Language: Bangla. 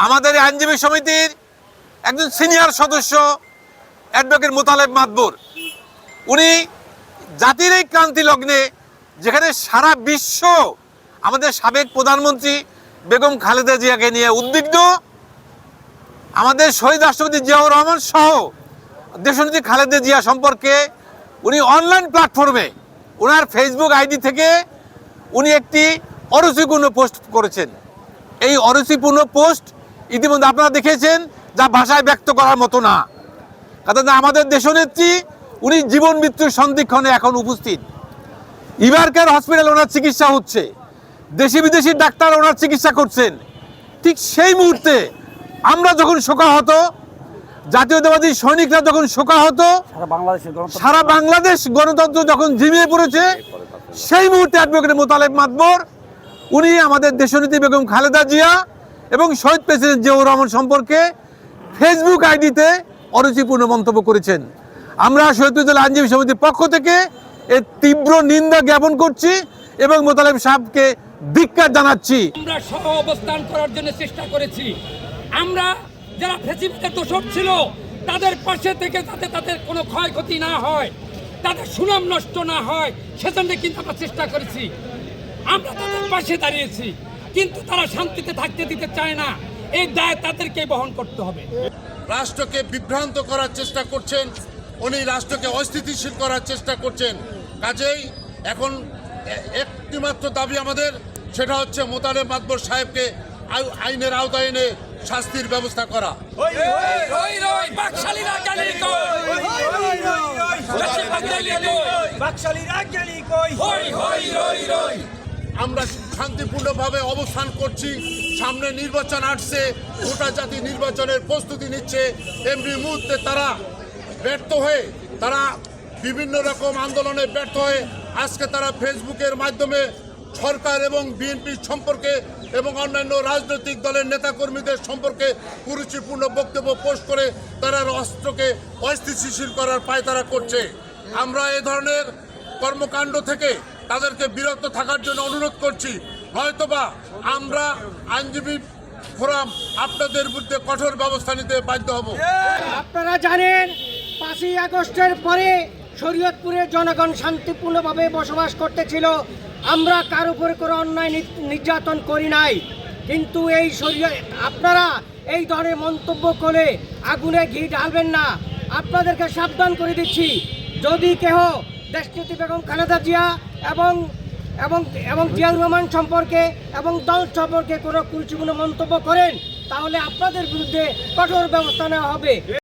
আমাদের আইনজীবী সমিতির একজন সিনিয়র সদস্য অ্যাডভোকেট মোতালেব মাতবর, উনি জাতির এই ক্রান্তি লগ্নে যেখানে সারা বিশ্ব আমাদের সাবেক প্রধানমন্ত্রী বেগম খালেদা জিয়াকে নিয়ে উদ্বিগ্ন, আমাদের শহীদ রাষ্ট্রপতি জিয়াউর রহমান সহ দেশনেত্রী খালেদা জিয়া সম্পর্কে উনি অনলাইন প্ল্যাটফর্মে ওনার ফেসবুক আইডি থেকে উনি একটি অরুচিপূর্ণ পোস্ট করেছেন। এই অরুচিপূর্ণ পোস্ট ইতিমধ্যে আপনারা দেখেছেন, যা ভাষায় ব্যক্ত করার মতো না। কারণ আমাদের দেশনেত্রী উনি জীবন মৃত্যুর সন্ধিক্ষণে এখন উপস্থিত। ইভারকেয়ার হসপিটাল ওনার চিকিৎসা হচ্ছে, দেশি বিদেশি ডাক্তার ওনার চিকিৎসা করছেন। ঠিক সেই মুহূর্তে আমরা যখন শোকাহত, জাতীয়তাবাদী সৈনিকরা যখন শোকাহত, সারা বাংলাদেশ গণতন্ত্র যখন ঝিমিয়ে পড়েছে, সেই মুহূর্তে অ্যাডভোকেট মোতালেব মাতবর উনি আমাদের দেশনেত্রী বেগম খালেদা জিয়া এবং শহীদ প্রেসিডেন্ট জিয়াউর রহমান সম্পর্কে ফেসবুক আইডিতে অরুচিপূর্ণ মন্তব্য করেছেন। আমরা শহীদ প্রেসিডেন্ট আইনজীবী সমিতির পক্ষ থেকে এর তীব্র নিন্দা জ্ঞাপন করছি এবং মোতালেব সাহেবকে ধিক্কার জানাচ্ছি। আমরা সহ অবস্থান করার জন্য চেষ্টা করেছি। আমরা যারা ফ্যাসিস্টের দোষর ছিল তাদের পাশে থেকে যাতে তাদের কোনো ক্ষয়ক্ষতি না হয়, তাদের সুনাম নষ্ট না হয়, সেজন্য কিন্তু আমরা চেষ্টা করেছি। আমরা তাদের পাশে দাঁড়িয়েছি, কিন্তু তারা শান্তিতে থাকতে দিতে চায় না। এই দায় তাদেরকে বহন করতে হবে। রাষ্ট্রকে বিভ্রান্ত করার চেষ্টা করছেন, উনি রাষ্ট্রকে অস্থিতিশীল করার চেষ্টা করছেন। কাজেই এখন একটিমাত্র দাবি আমাদের, সেটা হচ্ছে মোতালেব মাতবর সাহেবকে আইনের আওতায় এনে শাস্তির ব্যবস্থা করা। আমরা শান্তিপূর্ণভাবে অবস্থান করছি। সামনে নির্বাচন আসছে, গোটা জাতি নির্বাচনের প্রস্তুতি নিচ্ছে। এমনি মুহূর্তে তারা ব্যর্থ হয়ে, তারা বিভিন্ন রকম আন্দোলনে ব্যর্থ হয়ে আজকে তারা ফেসবুকের মাধ্যমে সরকার এবং বিএনপির সম্পর্কে এবং অন্যান্য রাজনৈতিক দলের নেতাকর্মীদের সম্পর্কে কুরুচিপূর্ণ বক্তব্য পোস্ট করে তারা রাষ্ট্রকে অস্থিতিশীল করার পায়তারা করছে। আমরা এ ধরনের কর্মকাণ্ড থেকে তাদেরকে বিরত থাকার জন্য অনুরোধ করছি, নয়তোবা আমরা আইনজীবী ফোরাম আপনাদের বিরুদ্ধে কঠোর ব্যবস্থা নিতে বাধ্য হব। আপনারা জানেন 5ই আগস্টের পরে শরীয়তপুরের জনগণ শান্তিপূর্ণভাবে বসবাস করতেছিল। আমরা কার উপরে কোনো অন্যায় নির্যাতন করি নাই, কিন্তু এই আপনারা এই ধরনের মন্তব্য করে আগুনে ঘি ঢালবেন না। আপনাদেরকে সাবধান করে দিচ্ছি, যদি কেহ দেশনেত্রী বেগম খালেদা জিয়া এবং জিয়াউর রহমান সম্পর্কে এবং দল সম্পর্কে কোনো কুরুচিপূর্ণ মন্তব্য করেন, তাহলে আপনাদের বিরুদ্ধে কঠোর ব্যবস্থা নেওয়া হবে।